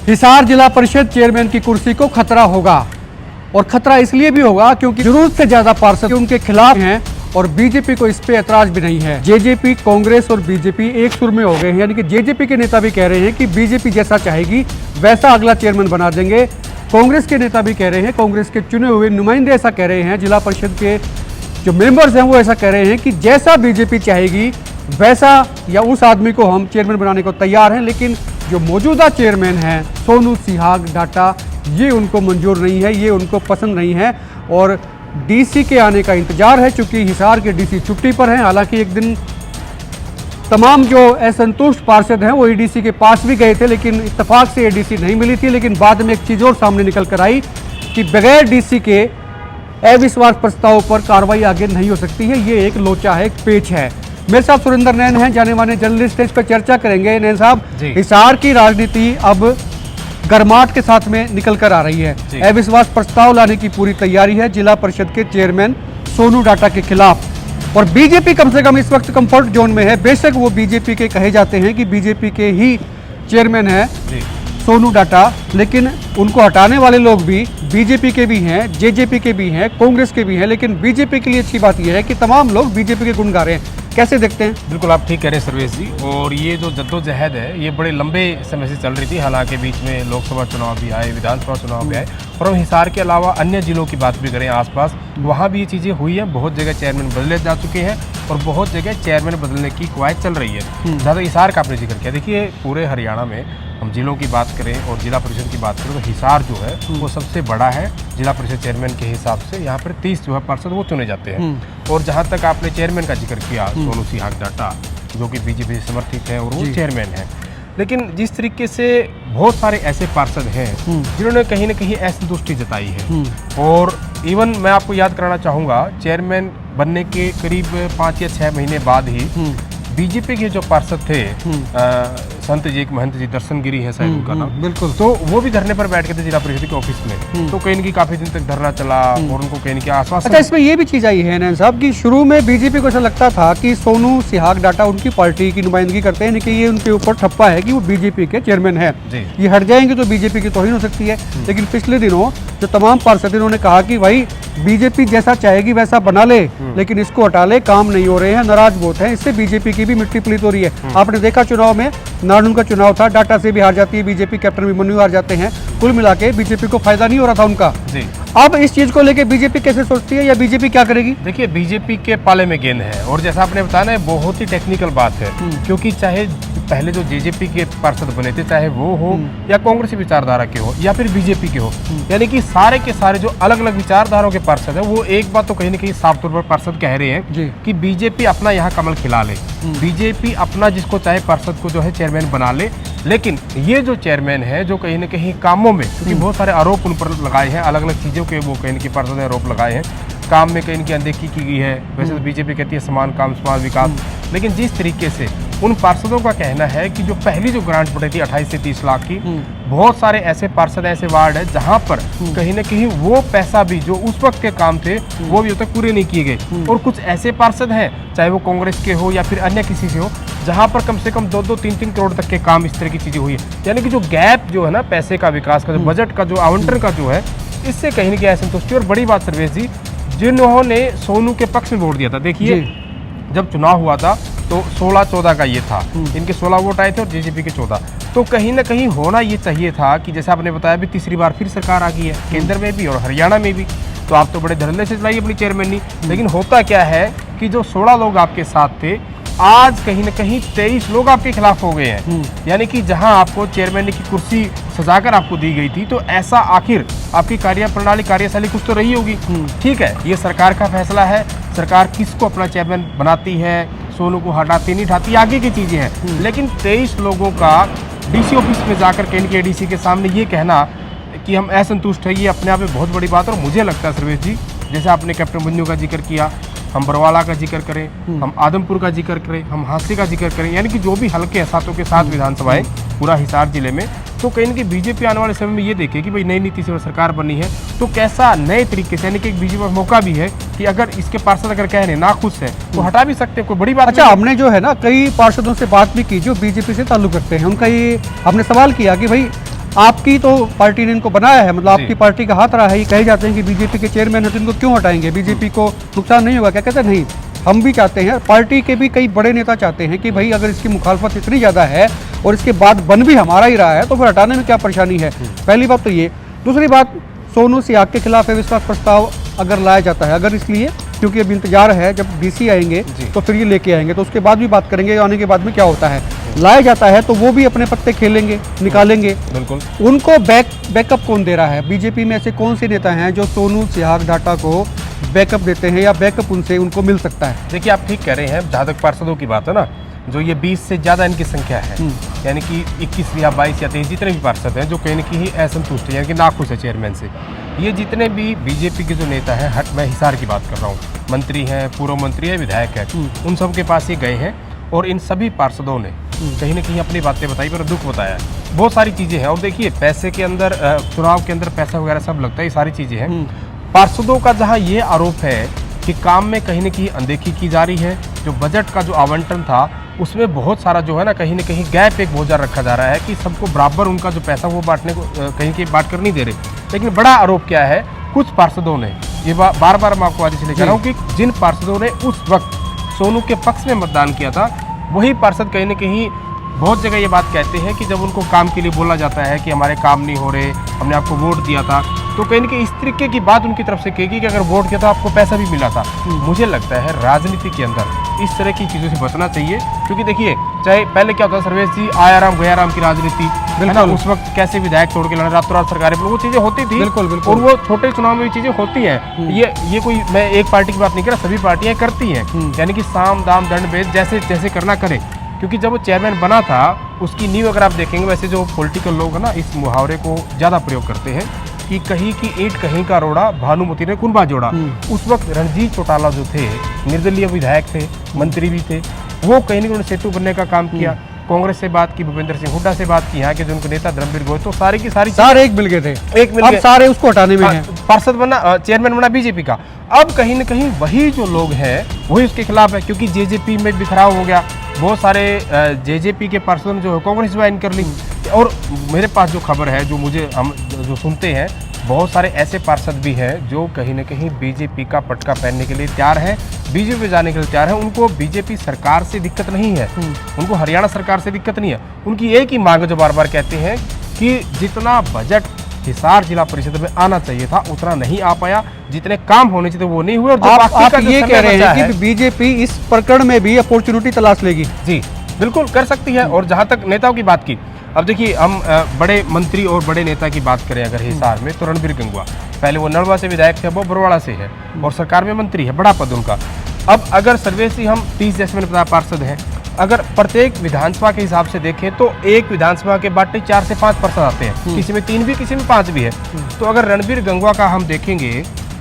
हिसार जिला परिषद चेयरमैन की कुर्सी को खतरा होगा और खतरा इसलिए भी होगा क्योंकि जरूरत से ज्यादा पार्षद उनके खिलाफ हैं और बीजेपी को इस पे ऐतराज भी नहीं है। जेजेपी, कांग्रेस और बीजेपी एक सुर में हो गए हैं, यानी कि जेजेपी के नेता भी कह रहे हैं कि बीजेपी जैसा चाहेगी वैसा अगला चेयरमैन बना देंगे। कांग्रेस के नेता भी कह रहे हैं, कांग्रेस के चुने हुए नुमाइंदे ऐसा कह रहे हैं, जिला परिषद के जो मेंबर्स हैं वो ऐसा कह रहे हैं कि जैसा बीजेपी चाहेगी वैसा या उस आदमी को हम चेयरमैन बनाने को तैयार हैं। लेकिन जो मौजूदा चेयरमैन हैं सोनू सिहाग डाटा, ये उनको मंजूर नहीं है, ये उनको पसंद नहीं है और डीसी के आने का इंतजार है। चूंकि हिसार के डीसी छुट्टी पर हैं, हालांकि एक दिन तमाम जो असंतुष्ट पार्षद हैं वो एडीसी के पास भी गए थे, लेकिन इत्तेफाक से एडीसी नहीं मिली थी। लेकिन बाद में एक चीज़ और सामने निकल कर आई कि बगैर डीसी के अविश्वास प्रस्ताव पर कार्रवाई आगे नहीं हो सकती है। ये एक लोचा है, एक पेच है। मेरे साथ सुरेंद्र नैन हैं, जाने माने जर्नलिस्ट, इस पर चर्चा करेंगे। नैन साहब, हिसार की राजनीति अब गर्माहट के साथ में निकल कर आ रही है। अविश्वास प्रस्ताव लाने की पूरी तैयारी है जिला परिषद के चेयरमैन सोनू डाटा के खिलाफ और बीजेपी कम से कम इस वक्त कंफर्ट जोन में है। बेशक वो बीजेपी के कहे जाते हैं कि बीजेपी के ही चेयरमैन है सोनू डाटा, लेकिन उनको हटाने वाले लोग भी बीजेपी के भी हैं, जेजेपी के भी हैं, कांग्रेस के भी हैं। लेकिन बीजेपी के लिए अच्छी बात यह है कि तमाम लोग बीजेपी के गुण गा रहे हैं। कैसे देखते हैं? बिल्कुल आप ठीक कह रहे हैं सर्वेश जी। और ये जो जद्दोजहद है ये बड़े लंबे समय से चल रही थी। हालांकि बीच में लोकसभा चुनाव भी आए, विधानसभा चुनाव भी आए और हम हिसार के अलावा अन्य जिलों की बात भी करें आसपास, वहाँ भी ये चीज़ें हुई हैं। बहुत जगह चेयरमैन बदले जा चुके हैं और बहुत जगह चेयरमैन बदलने की कवायद चल रही है। ज़्यादा हिसार का आपने जिक्र किया, देखिए पूरे हरियाणा में हम जिलों की बात करें और जिला परिषद की बात करें तो हिसार जो है वो सबसे बड़ा है जिला परिषद चेयरमैन के हिसाब से। यहाँ पर 30 जो है पार्षद वो चुने जाते हैं। और जहाँ तक आपने चेयरमैन का जिक्र किया सोनू सिहाग डाटा, जो कि बीजेपी से समर्थित है और वो चेयरमैन है। लेकिन जिस तरीके से बहुत सारे ऐसे पार्षद हैं जिन्होंने कहीं ना कहीं असंतुष्टि जताई है और इवन मैं आपको याद कराना चाहूँगा चेयरमैन बनने के करीब 5 या 6 महीने बाद ही बीजेपी के जो पार्षद थे संत जी, महंत जी, दर्शन गिरी है शायद उनका नाम, बिल्कुल, तो वो भी धरने पर बैठ गए थे जिला परिषद के ऑफिस में। तो कहीं न कहीं काफी दिन तक धरना चला और उनको कहीं न कहीं आश्वासन। अच्छा, इसमें ये भी चीज आई है नैन साहब कि शुरू में बीजेपी को ऐसा लगता था कि सोनू सिहाग डाटा उनकी पार्टी की नुमाइंदगी करते हैं, कि ये उनके ऊपर ठप्पा है कि वो बीजेपी के चेयरमैन है, ये हट जाएंगे तो बीजेपी की तौहीन हो सकती है। लेकिन पिछले दिनों जो तमाम पार्षद इन्होंने कहा कि भाई बीजेपी जैसा चाहेगी वैसा बना ले, लेकिन इसको हटा ले, काम नहीं हो रहे हैं, नाराज बहुत है, इससे बीजेपी की भी मिट्टी पलीत हो रही है। आपने देखा चुनाव में, नारनूल का चुनाव था, डाटा से भी हार जाती है बीजेपी, कैप्टन अभिमन्यु हार जाते हैं। कुल मिला के बीजेपी को फायदा नहीं हो रहा था उनका। अब इस चीज को लेके बीजेपी कैसे सोचती है या बीजेपी क्या करेगी? देखिए बीजेपी के पाले में गेंद है और जैसा आपने बताया ना बहुत ही टेक्निकल बात है, क्योंकि चाहे पहले जो जेजेपी के पार्षद बने थे, चाहे वो हो या कांग्रेस विचारधारा के हो या फिर बीजेपी के हो, यानी कि सारे के सारे जो अलग अलग विचारधाराओं के पार्षद हैं वो एक बात तो कहीं ना कहीं साफ तौर पर पार्षद कह रहे हैं कि बीजेपी अपना यहाँ कमल खिला ले, बीजेपी अपना जिसको चाहे पार्षद को जो है चेयरमैन बना ले। लेकिन ये जो चेयरमैन है जो कहीं ना कहीं कामों में, क्योंकि बहुत सारे आरोप उन पर लगाए हैं, अलग अलग चीज़ों के वो कहीं ना कहीं पार्षद ने आरोप लगाए हैं, काम में कहीं की अनदेखी की गई है। वैसे तो बीजेपी कहती है समान काम समान विकास, लेकिन जिस तरीके से उन पार्षदों का कहना है कि जो पहली जो ग्रांट बढ़ी थी 28 से 30 लाख की, बहुत सारे ऐसे पार्षद, ऐसे वार्ड है जहां पर कहीं ना कहीं वो पैसा भी जो उस वक्त के काम थे वो भी अब तक पूरे नहीं किए गए। और कुछ ऐसे पार्षद हैं चाहे वो कांग्रेस के हो या फिर अन्य किसी से हो, जहां पर कम से कम 2-2, 3-3 करोड़ तक के काम इस तरह की चीजें हुई है। यानी कि जो गैप जो है ना पैसे का, विकास का, जो बजट का जो आवंटन का जो है, इससे कहीं ना कहीं असंतुष्टि। और बड़ी बात सर्वेश जी, जिन्होंने सोनू के पक्ष में वोट दिया था, देखिए जब चुनाव हुआ था तो 16-14 का ये था, इनके 16 वोट आए थे और जेजेपी के 14। तो कहीं ना कहीं होना ये चाहिए था कि जैसे आपने बताया भी तीसरी बार फिर सरकार आ गई है केंद्र में भी और हरियाणा में भी, तो आप तो बड़े धरने से चलाइए अपनी चेयरमैनी। लेकिन होता क्या है कि जो 16 लोग आपके साथ थे, आज कहीं ना कहीं 23 लोग आपके खिलाफ हो गए हैं। यानी कि जहां आपको चेयरमैन की कुर्सी सजाकर आपको दी गई थी, तो ऐसा आखिर आपकी कार्यप्रणाली, कार्यशैली कुछ तो रही होगी। ठीक है, ये सरकार का फैसला है, सरकार किसको अपना चेयरमैन बनाती है, सोनू को हटाती नहीं हटाती, आगे की चीजें हैं। लेकिन 23 लोगों का डीसी ऑफिस में जाकर के डीसी के सामने ये कहना कि हम असंतुष्ट है, ये अपने आप में बहुत बड़ी बात है। और मुझे लगता है सर्वेश जी, जैसे आपने कैप्टन अभिमन्यु का जिक्र किया, हम बरवाला का जिक्र करें, हम आदमपुर का जिक्र करें, हम हांसी का जिक्र करें, यानी कि जो भी हल्के हैं, सातों के 7 विधानसभाएं पूरा हिसार जिले में, तो कहीं ना कहीं बीजेपी आने वाले समय में ये देखे कि भाई नई नीति से सरकार बनी है तो कैसा नए तरीके से, यानी कि एक बीजेपी का मौका भी है कि अगर इसके पार्षद अगर कह रहे ना खुश है तो हटा भी सकते हैं, कोई बड़ी बात। अच्छा, हमने जो है ना कई पार्षदों से बात भी की जो बीजेपी से ताल्लुक रखते हैं, उनका ये हमने सवाल किया कि भाई आपकी तो पार्टी ने इनको बनाया है, मतलब आपकी पार्टी का हाथ रहा है। ये कहे जाते हैं कि बीजेपी के चेयरमैन है तो इनको क्यों हटाएंगे, बीजेपी को नुकसान नहीं होगा क्या? कहते हैं नहीं, हम भी चाहते हैं, पार्टी के भी कई बड़े नेता चाहते हैं कि भाई अगर इसकी मुखालफत इतनी ज़्यादा है और इसके बाद बन भी हमारा ही रहा है तो फिर हटाने में क्या परेशानी है। पहली बात तो ये। दूसरी बात, सोनू सियाग के खिलाफ अविश्वास प्रस्ताव अगर लाया जाता है, अगर इसलिए क्योंकि अब इंतजार है जब डीसी आएंगे तो फिर ये लेके आएंगे, तो उसके बाद भी बात करेंगे आने के बाद में क्या होता है। लाया जाता है तो वो भी अपने पत्ते खेलेंगे, निकालेंगे। बिल्कुल। उनको बैकअप कौन दे रहा है? बीजेपी में ऐसे कौन से नेता हैं जो सोनू सियाग डाटा को बैकअप देते हैं या बैकअप उनसे उनको मिल सकता है? देखिए, आप ठीक कह रहे हैं। जहाँ तक पार्षदों की बात है ना, जो ये 20 से ज़्यादा इनकी संख्या है, यानी कि 21 या 22 या 23 जितने भी पार्षद हैं जो कहीं न कहीं असंतुष्ट है, यानी कि नाखुश है चेयरमैन से, ये जितने भी बीजेपी के जो नेता हैं, मैं हिसार की बात कर रहा हूँ, मंत्री हैं, पूर्व मंत्री है, विधायक है, उन सब के पास ये गए हैं और इन सभी पार्षदों ने कहीं ना कहीं अपनी बातें बताई पर दुख बताया। बहुत सारी चीज़ें हैं और देखिए, पैसे के अंदर, चुनाव के अंदर पैसा वगैरह सब लगता है, ये सारी चीज़ें हैं। पार्षदों का जहाँ ये आरोप है कि काम में कहीं न कहीं अनदेखी की जा रही है, जो बजट का जो आवंटन था उसमें बहुत सारा जो है ना कहीं गैप एक बहुत ज़्यादा रखा जा रहा है कि सबको बराबर उनका जो पैसा वो बांटने को कहीं बांट कर नहीं दे रहे। लेकिन बड़ा आरोप क्या है, कुछ पार्षदों ने, ये बार बार मैं आपको आज इसलिए कह रहा हूँ कि जिन पार्षदों ने उस वक्त सोनू के पक्ष में मतदान किया था, वही पार्षद कहीं न कहीं बहुत जगह ये बात कहते हैं कि जब उनको काम के लिए बोला जाता है कि हमारे काम नहीं हो रहे, हमने आपको वोट दिया था, तो कहीं न कहीं इस तरीके की बात उनकी तरफ से कहेगी कि अगर वोट किया तो आपको पैसा भी मिला था। मुझे लगता है राजनीति के अंदर इस तरह की चीज़ों से बचना चाहिए, क्योंकि देखिए, चाहे पहले क्या होता है सर्वेश जी, आया राम गया राम की राजनीति है ना, उस वक्त कैसे विधायक तोड़ के लड़े, रातों रात सरकारें, वो चीज़ें होती थी। बिल्कुल, बिल्कुल। और वो छोटे चुनाव में भी चीज़ें होती हैं। ये कोई, मैं एक पार्टी की बात नहीं कर रहा, सभी पार्टियां करती हैं, यानी कि साम दाम दंड भेद जैसे जैसे करना करें। क्योंकि जब वो चेयरमैन बना था, उसकी नींव अगर आप देखेंगे, वैसे जो पॉलिटिकल लोग हैं ना, इस मुहावरे को ज़्यादा प्रयोग करते हैं कि कहीं की ईंट कहीं का रोड़ा, भानुमति ने कुनबा जोड़ा। उस वक्त रणजीत चौटाला जो थे, निर्दलीय विधायक थे, मंत्री भी थे, वो कहीं न कहीं सेतु बनने का काम किया। कांग्रेस से बात की, भूपेंद्र सिंह हुड्डा से बात की, यहाँ के जो उनके नेता धर्मवीर गोयल, तो सारी की सारी सारे एक मिल गए थे, एक मिल अब गए, सारे उसको हटाने में हैं। पार्षद बना, चेयरमैन बना बीजेपी का। अब कहीं न कहीं वही जो लोग हैं वही उसके खिलाफ है, क्योंकि जेजेपी में बिखराव हो गया। बहुत सारे जेजेपी के पार्षदों ने जो है कांग्रेस ज्वाइन कर ली। और मेरे पास जो खबर है, जो मुझे हम जो सुनते हैं, बहुत सारे ऐसे पार्षद भी हैं जो कहीं न कहीं बीजेपी का पटका पहनने के लिए तैयार हैं, बीजेपी में जाने के लिए तैयार हैं। उनको बीजेपी सरकार से दिक्कत नहीं है, उनको हरियाणा सरकार से दिक्कत नहीं है। उनकी एक ही मांग, जो बार बार कहते हैं कि जितना बजट हिसार जिला परिषद में आना चाहिए था उतना नहीं आ पाया, जितने काम होने चाहिए वो नहीं हुए। और आप ये कह रहे हैं कि बीजेपी इस प्रकरण में भी अपॉर्चुनिटी तलाश लेगी? जी बिल्कुल कर सकती है। और जहाँ तक नेताओं की बात की, अब देखिए, हम बड़े मंत्री और बड़े नेता की बात करें अगर हिसार में, तो रणबीर गंगवा, पहले वो नलवा से विधायक थे, वो बरवाड़ा से है और सरकार में मंत्री है, बड़ा पद उनका। अब अगर सर्वेश जी, हम 30 जैसे मैंने बताया पार्षद हैं, अगर प्रत्येक विधानसभा के हिसाब से देखें तो एक विधानसभा के बाटे 4 से 5 पार्षद आते हैं, किसी में 3 भी, किसी में 5 भी है। तो अगर रणबीर गंगवा का हम देखेंगे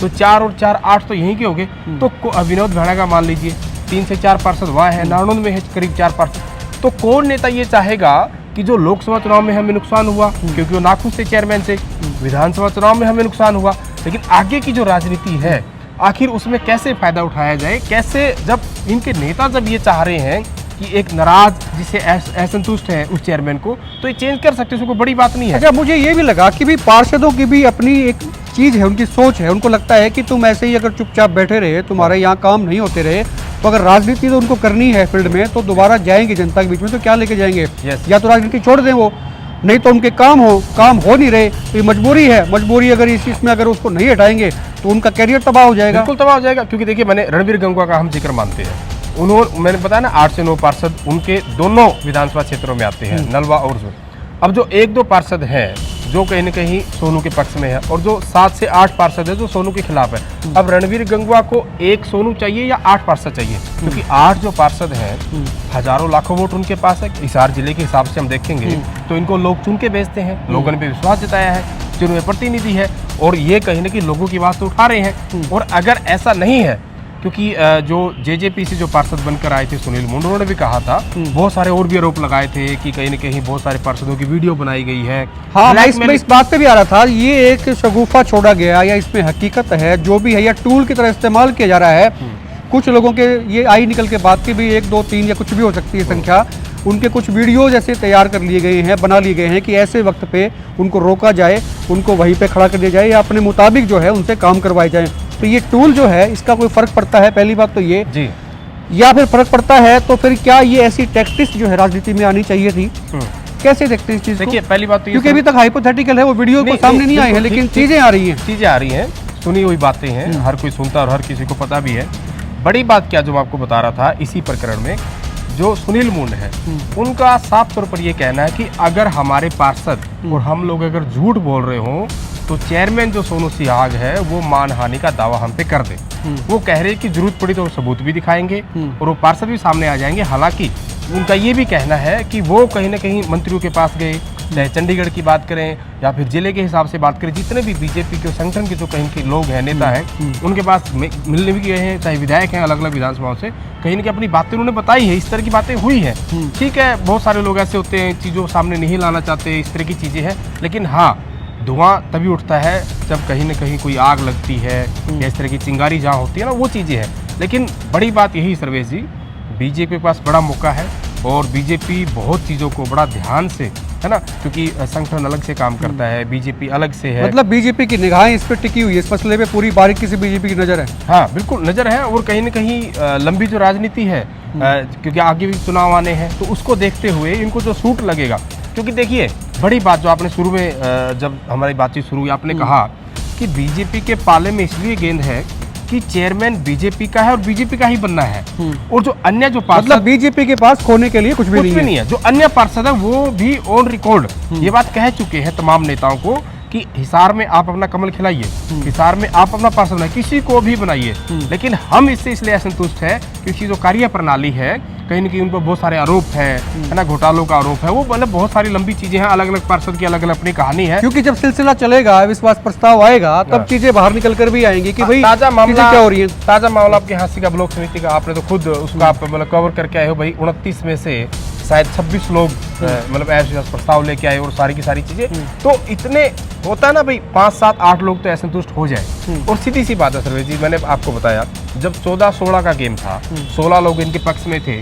तो 4 और 4 8 तो यहीं के हो गए। तो विनोद भेड़ा का मान लीजिए 3 से 4 पार्षद वहाँ है, नारनौल में है करीब 4 पार्षद। तो कौन नेता ये चाहेगा कि जो लोकसभा चुनाव में हमें नुकसान हुआ क्योंकि वो नाखुश थे चेयरमैन से, विधानसभा चुनाव में हमें नुकसान हुआ, लेकिन आगे की जो राजनीति है आखिर उसमें कैसे फायदा उठाया जाए, कैसे, जब इनके नेता जब ये चाह रहे हैं कि एक नाराज जिसे असंतुष्ट है उस चेयरमैन को, तो ये चेंज कर सकते हैं, उसको बड़ी बात नहीं है। अच्छा, मुझे ये भी लगा कि भी पार्षदों की भी अपनी एक चीज़ है, उनकी सोच है। उनको लगता है कि तुम ऐसे ही अगर चुपचाप बैठे रहे, तुम्हारे यहाँ काम नहीं होते रहे, तो अगर राजनीति तो उनको करनी है फील्ड में, तो दोबारा जाएंगे जनता के बीच में तो क्या लेके जाएंगे? या तो राजनीति छोड़ दें वो, नहीं तो उनके काम हो नहीं रहे, तो ये मजबूरी है। मजबूरी अगर इसमें अगर उसको नहीं हटाएंगे तो उनका कैरियर तबाह हो जाएगा। बिल्कुल तबाह हो जाएगा। क्योंकि देखिए, मैंने रणबीर गंगवा का हम जिक्र मानते हैं, मैंने बताया ना 8 से 9 पार्षद उनके दोनों विधानसभा क्षेत्रों में आते हैं, नलवा और जो। अब जो 1-2 पार्षद हैं जो कहीं न कहीं सोनू के पक्ष में है, और जो 7 से 8 पार्षद है जो सोनू के खिलाफ है। अब रणबीर गंगवा को 1 सोनू चाहिए या 8 पार्षद चाहिए? क्योंकि 8 जो पार्षद हैं, हजारों लाखों वोट उनके पास है। हिसार जिले के हिसाब से हम देखेंगे तो इनको लोग चुन के भेजते हैं, लोगों ने पे विश्वास जताया है, जिनमें प्रतिनिधि है, और ये कहीं न कहीं लोगों की बात तो उठा रहे हैं। और अगर ऐसा नहीं है, क्योंकि जो जेजेपी से जो पार्षद बनकर आए थे सुनील मुंडा, उन्होंने भी कहा था, बहुत सारे और भी आरोप लगाए थे कि कहीं न कहीं बहुत सारे पार्षदों की वीडियो बनाई गई है। हाँ, मैं इस बात पे भी आ रहा था, ये एक शगुफा छोड़ा गया या इसमें हकीकत है, जो भी है, या टूल की तरह इस्तेमाल किया जा रहा है। कुछ लोगों के ये आई निकल के बाद की भी 1, 2, 3 या कुछ भी हो सकती है संख्या, उनके कुछ वीडियोज ऐसे तैयार कर लिए गए हैं, बना लिए गए हैं कि ऐसे वक्त पे उनको रोका जाए, उनको वहीं पे खड़ा कर दिया जाए या अपने मुताबिक जो है उनसे काम करवाए जाए। तो ये टूल जो है इसका कोई फ़र्क पड़ता है, पहली बात तो ये जी, या फिर फ़र्क पड़ता है तो फिर क्या ये ऐसी टैक्टिक्स जो है राजनीति में आनी चाहिए थी? कैसे देखते हैं इस चीज़ को? देखिए पहली बात तो ये क्योंकि अभी तक हाइपोथेटिकल है, वो वीडियो को सामने नहीं आए हैं, लेकिन चीज़ें आ रही हैं। चीज़ें आ रही हैं, सुनी हुई बातें हैं, हर कोई सुनता है और हर किसी को पता भी है। बड़ी बात क्या जो मैं आपको बता रहा था इसी प्रकरण में, जो सुनील मुंड है उनका साफ तौर पर ये कहना है कि अगर हमारे पार्षद और हम लोग अगर झूठ बोल रहे हों तो चेयरमैन जो सोनू सिहाग है वो मानहानि का दावा हम पे कर दे। वो कह रहे हैं कि जरूरत पड़ी तो सबूत भी दिखाएंगे और वो पार्षद भी सामने आ जाएंगे। हालांकि उनका ये भी कहना है कि वो कहीं ना कहीं मंत्रियों के पास गए, चाहे चंडीगढ़ की बात करें या फिर जिले के हिसाब से बात करें, जितने भी बीजेपी के संगठन के जो कहीं के लोग हैं, नेता हैं, उनके पास मिलने भी गए हैं, चाहे विधायक हैं अलग अलग विधानसभाओं से, कहीं ना कहीं अपनी बातें उन्होंने बताई है। इस तरह की बातें हुई हैं। ठीक है, बहुत सारे लोग ऐसे होते हैं चीज़ों सामने नहीं लाना चाहते, इस तरह की चीज़ें हैं, लेकिन हाँ धुआं तभी उठता है जब कहीं ना कहीं कोई आग लगती है या इस तरह की चिंगारी जहाँ होती है ना, वो चीज़ें हैं। लेकिन बड़ी बात यही सर्वेश जी, बीजेपी के पास बड़ा मौका है और बीजेपी बहुत चीज़ों को बड़ा ध्यान से, है ना, क्योंकि संगठन अलग से काम करता है, बीजेपी अलग से है। मतलब बीजेपी की निगाहें इस पर टिकी हुई है, इस मसले पे पूरी बारीकी से बीजेपी की नज़र है। हाँ बिल्कुल नज़र है, और कहीं ना कहीं लंबी जो राजनीति है, क्योंकि आगे भी चुनाव आने हैं, तो उसको देखते हुए इनको जो सूट लगेगा। क्योंकि देखिए बड़ी बात जो आपने शुरू में जब हमारी बातचीत शुरू हुई आपने कहा कि बीजेपी के पाले में इसलिए गेंद है कि चेयरमैन बीजेपी का है और बीजेपी का ही बनना है, और जो अन्य जो पार्षद, मतलब बीजेपी के पास खोने के लिए कुछ भी नहीं है। जो अन्य पार्षद है वो भी ऑन रिकॉर्ड ये बात कह चुके हैं तमाम नेताओं को कि हिसार में आप अपना कमल खिलाइए, हिसार में आप अपना पार्षद बनाइए, किसी को भी बनाइए, लेकिन हम इससे इसलिए असंतुष्ट है क्योंकि जो कार्य प्रणाली है कहीं ना कहीं उन पर बहुत सारे आरोप है ना, घोटालों का आरोप है, वो मतलब बहुत सारी लंबी चीजें हैं, अलग अलग पार्षद की अलग अलग अपनी कहानी है। क्योंकि जब सिलसिला चलेगा, विश्वास प्रस्ताव आएगा, तब चीजें बाहर निकल कर भी आएंगी कि भाई ताजा मामला क्या हो रही है। ताजा मामला आपके हास्य का ब्लॉक समिति का, आपने तो खुद उसका आप मतलब कवर करके आए हो भाई। 29 में से शायद 26 लोग मतलब ऐसे प्रस्ताव लेके आए और सारी की सारी चीजें, तो इतने होता है ना भाई 5, 7, 8 लोग तो असंतुष्ट हो जाए। और सीधी सी बात है सर्वेश जी, मैंने आपको बताया जब 14-16 का गेम था, 16 लोग इनके पक्ष में थे।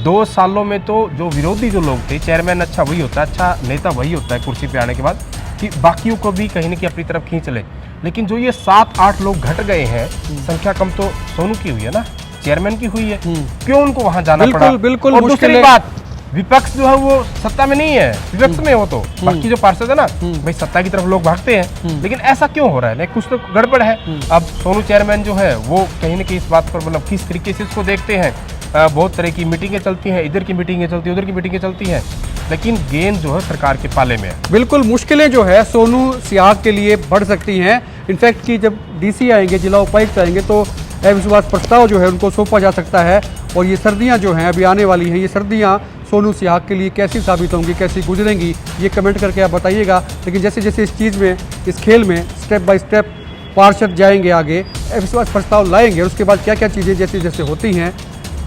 2 सालों में तो जो विरोधी जो लोग थे, चेयरमैन अच्छा वही होता है, अच्छा नेता वही होता है कुर्सी पे आने के बाद, कि बाकियों को भी कहीं ना कहीं अपनी तरफ खींच ले। लेकिन जो ये 7-8 लोग घट गए हैं, संख्या कम तो सोनू की हुई है ना, चेयरमैन की हुई है, क्यों उनको वहां जाना पड़ा? बिल्कुल। और दूसरी बात, विपक्ष जो है वो सत्ता में नहीं है, विपक्ष में हो तो बाकी जो पार्षद है ना भाई सत्ता की तरफ लोग भागते हैं, लेकिन ऐसा क्यों हो रहा है? कुछ तो गड़बड़ है। अब सोनू चेयरमैन जो है वो कहीं ना कहीं इस बात पर मतलब किस तरीके से इसको देखते हैं, बहुत तरह की मीटिंगें चलती हैं, इधर की मीटिंगें चलती हैं, उधर की मीटिंगें चलती हैं, लेकिन गेंद जो है सरकार के पाले में है। बिल्कुल मुश्किलें जो है सोनू सिहाग के लिए बढ़ सकती हैं। इनफैक्ट कि जब डीसी आएंगे, जिला उपायुक्त आएंगे, तो अविश्वास प्रस्ताव जो है उनको सौंपा जा सकता है। और ये सर्दियां जो हैं अभी आने वाली हैं, ये सर्दियां सोनू सिहाग के लिए कैसी साबित होंगी, कैसी गुजरेंगी, ये कमेंट करके आप बताइएगा। लेकिन जैसे जैसे इस चीज़ में, इस खेल में स्टेप बाय स्टेप पार्षद जाएंगे आगे, अविश्वास प्रस्ताव लाएंगे, और उसके बाद क्या क्या चीज़ें जैसे जैसे होती हैं,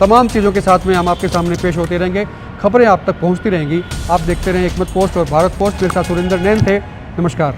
तमाम चीज़ों के साथ में हम आपके सामने पेश होते रहेंगे। खबरें आप तक पहुँचती रहेंगी। आप देखते रहें एकमत पोस्ट और भारत पोस्ट। मेरे साथ सुरेंद्र नैन थे। नमस्कार।